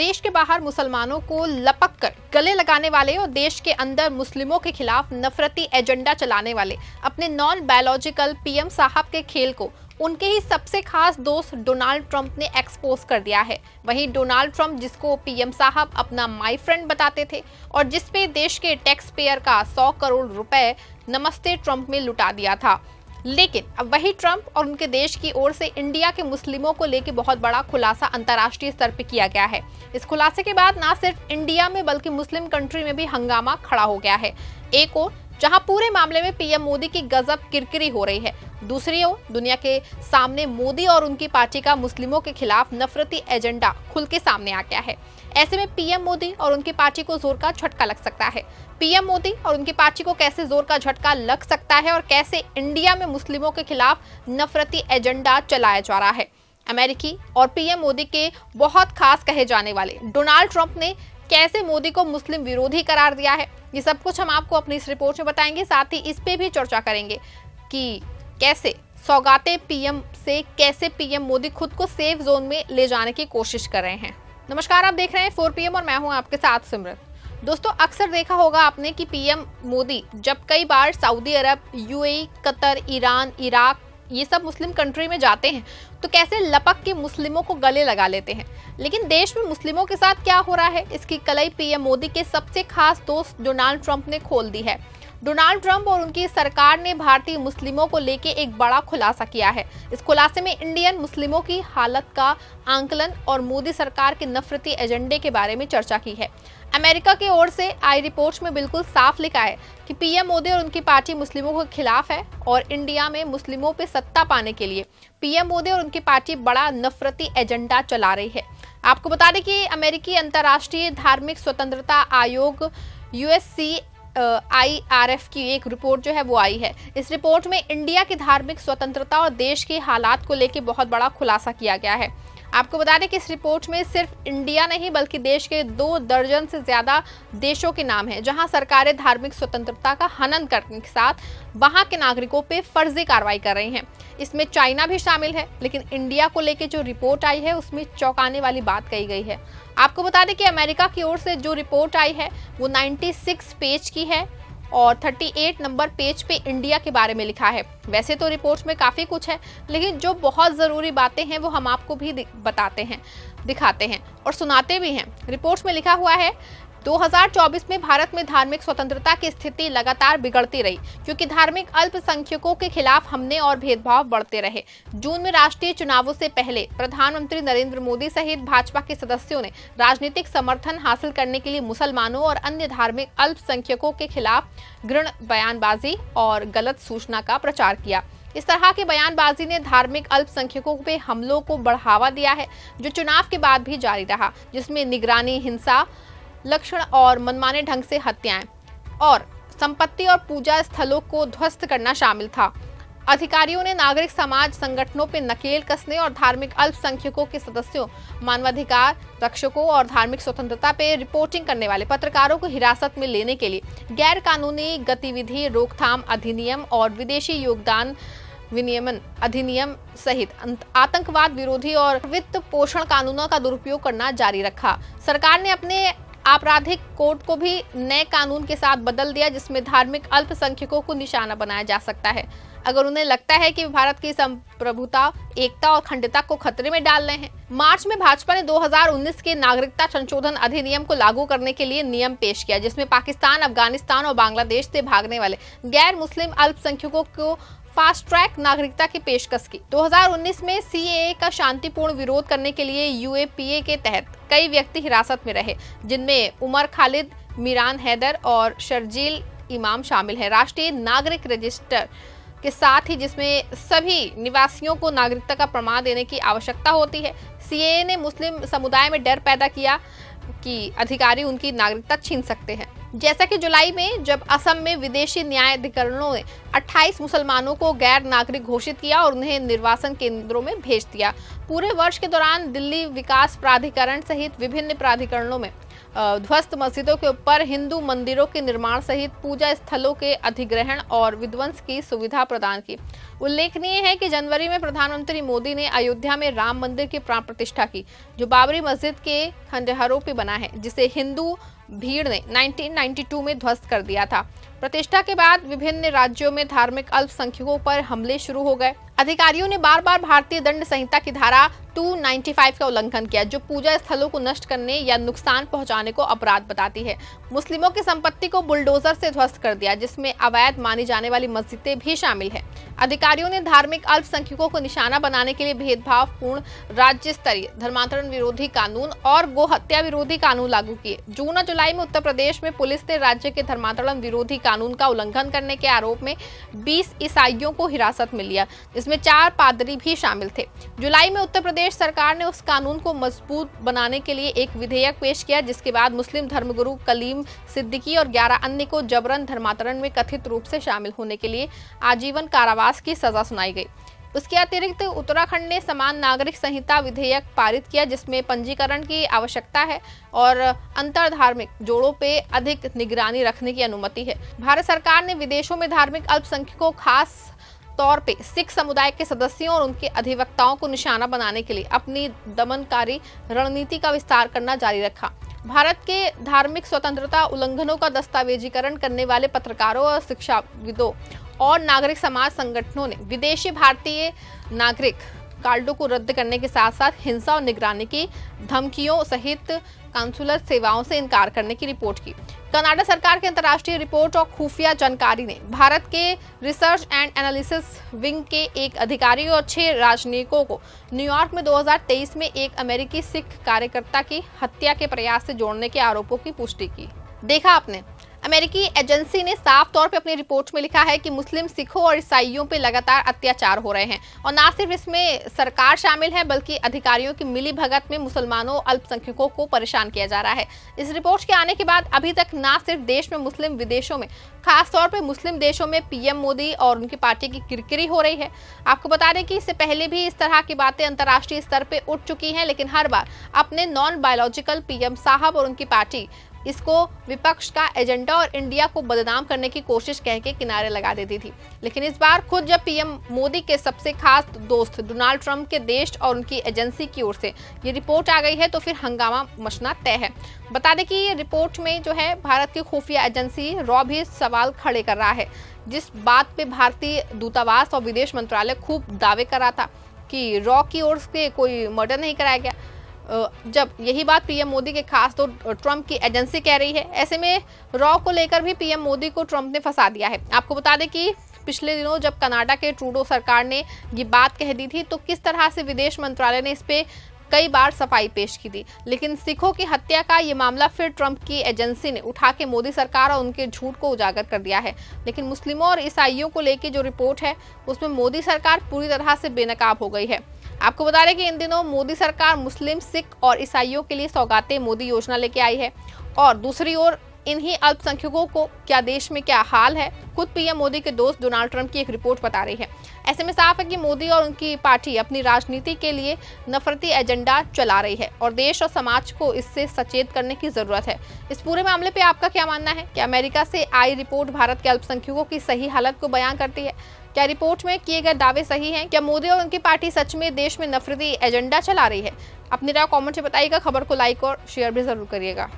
देश के बाहर मुसलमानों को लपक कर गले लगाने वाले और देश के अंदर मुस्लिमों के खिलाफ नफरती एजेंडा चलाने वाले अपने नॉन बायोलॉजिकल पीएम साहब के खेल को उनके ही सबसे खास दोस्त डोनाल्ड ट्रंप ने एक्सपोज कर दिया है। वहीं डोनाल्ड ट्रंप, जिसको पीएम साहब अपना माय फ्रेंड बताते थे और जिसपे देश के टैक्स पेयर का 100 करोड़ रुपए नमस्ते ट्रंप में लुटा दिया था, लेकिन अब वही ट्रंप और उनके देश की ओर से इंडिया के मुस्लिमों को लेकर बहुत बड़ा खुलासा अंतर्राष्ट्रीय स्तर पर किया गया है। इस खुलासे के बाद न सिर्फ इंडिया में बल्कि मुस्लिम कंट्री में भी हंगामा खड़ा हो गया है। एक और जहां पूरे मामले में पीएम मोदी की गजब किरकिरी हो रही है, दूसरी ओर दुनिया के सामने मोदी और उनकी पार्टी का मुस्लिमों के खिलाफ नफरती एजेंडा खुल के सामने आ गया है। ऐसे में पीएम मोदी और उनकी पार्टी को जोर का झटका लग सकता है। पीएम मोदी और उनकी पार्टी को कैसे जोर का झटका लग सकता है और कैसे इंडिया में मुस्लिमों के खिलाफ नफरती एजेंडा चलाया जा रहा है। अमेरिकी और पीएम मोदी के बहुत खास कहे जाने वाले डोनाल्ड ट्रंप ने कैसे मोदी को मुस्लिम विरोधी करार दिया है, ये सब कुछ हम आपको अपनी इस रिपोर्ट में बताएंगे। साथ ही इस पे भी चर्चा करेंगे कि कैसे सौगाते पीएम से कैसे पीएम मोदी खुद को सेफ जोन में ले जाने की कोशिश कर रहे हैं। नमस्कार, आप देख रहे हैं 4 PM और मैं हूं आपके साथ सिमरन। दोस्तों, अक्सर देखा होगा आपने कि पीएम मोदी जब कई बार सऊदी अरब, यूएई, कतर, ईरान, इराक, ये सब मुस्लिम कंट्री में जाते हैं तो कैसे लपक के मुस्लिमों को गले लगा लेते हैं। लेकिन देश में मुस्लिमों के साथ क्या हो रहा है, इसकी कलई पीएम मोदी के सबसे खास दोस्त डोनाल्ड ट्रंप ने खोल दी है। डोनाल्ड ट्रंप और उनकी सरकार ने भारतीय मुस्लिमों को लेकर एक बड़ा खुलासा किया है। इस खुलासे में इंडियन मुस्लिमों की हालत का आंकलन और मोदी सरकार के नफरती एजेंडे के बारे में चर्चा की है। अमेरिका की ओर से आई रिपोर्ट्स में बिल्कुल साफ लिखा है कि पीएम मोदी और उनकी पार्टी मुस्लिमों के खिलाफ है और इंडिया में मुस्लिमों पे सत्ता पाने के लिए पीएम मोदी और उनकी पार्टी बड़ा नफरती एजेंडा चला रही है। आपको बता दें कि अमेरिकी अंतर्राष्ट्रीय धार्मिक स्वतंत्रता आयोग USCIRF की एक रिपोर्ट जो है वो आई है। इस रिपोर्ट में इंडिया की धार्मिक स्वतंत्रता और देश के हालात को लेकर बहुत बड़ा खुलासा किया गया है। आपको बता दें कि इस रिपोर्ट में सिर्फ इंडिया नहीं बल्कि देश के 2 दर्जन से ज्यादा देशों के नाम हैं जहां सरकारें धार्मिक स्वतंत्रता का हनन करने के साथ वहां के नागरिकों पे फर्जी कार्रवाई कर रही हैं। इसमें चाइना भी शामिल है, लेकिन इंडिया को लेकर जो रिपोर्ट आई है उसमें चौंकाने वाली बात कही गई है। आपको बता दें कि अमेरिका की ओर से जो रिपोर्ट आई है वो 96 पेज की है और 38 नंबर पेज पे इंडिया के बारे में लिखा है। वैसे तो रिपोर्ट में काफ़ी कुछ है, लेकिन जो बहुत ज़रूरी बातें हैं वो हम आपको भी बताते हैं, दिखाते हैं और सुनाते भी हैं। रिपोर्ट में लिखा हुआ है 2024 में भारत में धार्मिक स्वतंत्रता की स्थिति लगातार बिगड़ती रही क्योंकि धार्मिक अल्पसंख्यकों के खिलाफ हमले और भेदभाव बढ़ते रहे। जून में राष्ट्रीय चुनावों से पहले प्रधानमंत्री नरेंद्र मोदी सहित भाजपा के सदस्यों ने राजनीतिक समर्थन हासिल करने के लिए मुसलमानों और अन्य धार्मिक अल्पसंख्यकों के खिलाफ घृण बयानबाजी और गलत सूचना का प्रचार किया। इस तरह की बयानबाजी ने धार्मिक अल्पसंख्यकों पे हमलों को बढ़ावा दिया है, जो चुनाव के बाद भी जारी रहा, जिसमें निगरानी हिंसा, लक्षण और मनमाने ढंग से हत्याएं और संपत्ति और पूजा स्थलों को ध्वस्त करना शामिल था। अधिकारियों ने नागरिक समाज संगठनों पर नकेल कसने और धार्मिक अल्पसंख्यकों के सदस्यों, मानवाधिकार रक्षकों और धार्मिक स्वतंत्रता पे रिपोर्टिंग करने वाले पत्रकारों को हिरासत में लेने के लिए गैर कानूनी गतिविधि रोकथाम अधिनियम और विदेशी योगदान विनियमन अधिनियम सहित आतंकवाद विरोधी और वित्त पोषण कानूनों का दुरुपयोग करना जारी रखा। सरकार ने अपने आपराधिक कोड को भी नए कानून के साथ बदल दिया, जिसमें धार्मिक अल्पसंख्यकों को निशाना बनाया जा सकता है अगर उन्हें लगता है कि भारत की संप्रभुता, एकता और अखंडता को खतरे में डाल रहे हैं। मार्च में भाजपा ने 2019 के नागरिकता संशोधन अधिनियम को लागू करने के लिए नियम पेश किया, जिसमें पाकिस्तान, अफगानिस्तान और बांग्लादेश से भागने वाले गैर मुस्लिम अल्पसंख्यकों को फास्ट ट्रैक नागरिकता की पेशकश की। 2019 में CAA का शांतिपूर्ण विरोध करने के लिए UAPA के तहत कई व्यक्ति हिरासत में रहे, जिनमें उमर खालिद, मीरान हैदर और शर्जील इमाम शामिल हैं। राष्ट्रीय नागरिक रजिस्टर के साथ ही जिसमें सभी निवासियों को नागरिकता का प्रमाण देने की आवश्यकता होती है। CAA ने मुस्लिम समुदाय में डर पैदा किया कि अधिकारी उनकी नागरिकता छीन सकते हैं। जैसा कि जुलाई में जब असम में विदेशी न्याय अधिकरणों ने 28 मुसलमानों को गैर नागरिक घोषित किया और उन्हें निर्वासन केंद्रों में भेज दिया। पूरे वर्ष के दौरान दिल्ली विकास प्राधिकरण सहित विभिन्न प्राधिकरणों में ध्वस्त मस्जिदों के ऊपर हिंदू मंदिरों के निर्माण सहित पूजा स्थलों के अधिग्रहण और विध्वंस की सुविधा प्रदान की। उल्लेखनीय है कि जनवरी में प्रधानमंत्री मोदी ने अयोध्या में राम मंदिर की प्राण प्रतिष्ठा की, जो बाबरी मस्जिद के खंडहरों पर बना है, जिसे हिंदू भीड़ ने 1992 में ध्वस्त कर दिया था। प्रतिष्ठा के बाद विभिन्न राज्यों में धार्मिक अल्पसंख्यकों पर हमले शुरू हो गए। अधिकारियों ने बार बार भारतीय दंड संहिता की धारा 295 का उल्लंघन किया, जो पूजा स्थलों को नष्ट करने या नुकसान पहुंचाने को अपराध बताती है। मुस्लिमों की संपत्ति को बुलडोजर से ध्वस्त कर दिया, जिसमें अवैध मानी जाने वाली मस्जिदें भी शामिल है। अधिकारियों ने धार्मिक अल्पसंख्यकों को निशाना बनाने के लिए भेदभावपूर्ण राज्य स्तरीय धर्मांतरण विरोधी कानून और गोहत्या विरोधी कानून लागू किए। जून और जुलाई में उत्तर प्रदेश में पुलिस ने राज्य के धर्मांतरण विरोधी कानून का उल्लंघन करने के आरोप में 20 ईसाइयों को हिरासत में लिया, जिसमें 4 पादरी भी शामिल थे। जुलाई में उत्तर प्रदेश सरकार ने उस कानून को मजबूत बनाने के लिए एक विधेयक पेश किया, जिसके बाद मुस्लिम धर्मगुरु कलीम सिद्दीकी और 11 अन्य को जबरन धर्मांतरण में कथित रूप से शामिल होने के लिए आजीवन कारावास की सजा सुनाई गई। उसके अतिरिक्त उत्तराखंड ने समान नागरिक संहिता विधेयक पारित किया, जिसमें पंजीकरण की आवश्यकता है और अंतर धार्मिक जोड़ों पे अधिक निगरानी रखने की अनुमति है। भारत सरकार ने विदेशों में धार्मिक अल्पसंख्यकों, खास तौर पे सिख समुदाय के सदस्यों और उनके अधिवक्ताओं को निशाना बनाने के लिए अपनी दमनकारी रणनीति का विस्तार करना जारी रखा। भारत के धार्मिक स्वतंत्रता उल्लंघनों का दस्तावेजीकरण करने वाले पत्रकारों और शिक्षाविदों और नागरिक समाज संगठनों ने विदेशी भारतीय नागरिक कार्डों को रद्द करने के साथ साथ हिंसा और निगरानी की धमकियों सहित काउंसुलर सेवाओं से इनकार करने की रिपोर्ट की। कनाडा सरकार के अंतर्राष्ट्रीय रिपोर्ट और खुफिया जानकारी ने भारत के रिसर्च एंड एनालिसिस विंग के एक अधिकारी और 6 राजनयिकों को न्यूयॉर्क में 2023 में एक अमेरिकी सिख कार्यकर्ता की हत्या के प्रयास से जोड़ने के आरोपों की पुष्टि की। देखा आपने, अमेरिकी एजेंसी ने साफ तौर पे अपनी रिपोर्ट में लिखा है कि मुस्लिम सिखों और ईसाइयों पे लगातार अत्याचार हो रहे हैं और ना सिर्फ इसमें सरकार शामिल है, बल्कि अधिकारियों की मिलीभगत में मुसलमानों अल्पसंख्यकों को परेशान किया जा रहा है। इस रिपोर्ट के आने के बाद अभी तक ना सिर्फ देश में मुस्लिम, विदेशों में, खास तौर पर मुस्लिम देशों में पीएम मोदी और उनकी पार्टी की किरकिरी हो रही है। आपको बता दें कि इससे पहले भी इस तरह की बातें अंतर्राष्ट्रीय स्तर पर उठ चुकी हैं, लेकिन हर बार अपने नॉन बायोलॉजिकल पीएम साहब और उनकी पार्टी इसको विपक्ष का एजेंडा और इंडिया को बदनाम करने की कोशिश कह के किनारे लगा देती थी। लेकिन इस बार खुद जब पीएम मोदी के सबसे खास दोस्त डोनाल्ड ट्रंप के देश और उनकी एजेंसी की ओर से ये रिपोर्ट आ गई है, तो फिर हंगामा मचना तय है। बता दें कि ये रिपोर्ट में जो है भारत की खुफिया एजेंसी रॉ भी सवाल खड़े कर रहा है, जिस बात पे भारतीय दूतावास और विदेश मंत्रालय खूब दावे कर रहा था कि रॉ की ओर से कोई मर्डर नहीं कराया गया। जब यही बात पीएम मोदी के खास तो ट्रंप की एजेंसी कह रही है, ऐसे में रॉ को लेकर भी पीएम मोदी को ट्रंप ने फंसा दिया है। आपको बता दें कि पिछले दिनों जब कनाडा के ट्रूडो सरकार ने ये बात कह दी थी, तो किस तरह से विदेश मंत्रालय ने इस पे कई बार सफाई पेश की थी। लेकिन सिखों की हत्या का ये मामला फिर ट्रंप की एजेंसी ने उठा के मोदी सरकार और उनके झूठ को उजागर कर दिया है। लेकिन मुस्लिमों और ईसाइयों को लेकर जो रिपोर्ट है, उसमें मोदी सरकार पूरी तरह से बेनकाब हो गई है। आपको बता दें कि इन दिनों मोदी सरकार मुस्लिम, सिख और ईसाइयों के लिए सौगातें मोदी योजना लेके आई है, और दूसरी ओर इन्हीं अल्पसंख्यकों को क्या देश में क्या हाल है, खुद पीएम मोदी के दोस्त डोनाल्ड ट्रंप की एक रिपोर्ट बता रही है। ऐसे में साफ है कि मोदी और उनकी पार्टी अपनी राजनीति के लिए नफरती एजेंडा चला रही है और देश और समाज को इससे सचेत करने की जरूरत है। इस पूरे मामले पे आपका क्या मानना है? क्या अमेरिका से आई रिपोर्ट भारत के अल्पसंख्यकों की सही हालत को बयां करती है? क्या रिपोर्ट में किए गए दावे सही हैं? क्या मोदी और उनकी पार्टी सच में देश में नफरती एजेंडा चला रही है? अपनी राय कमेंट में बताइएगा। खबर को लाइक और शेयर भी जरूर करिएगा।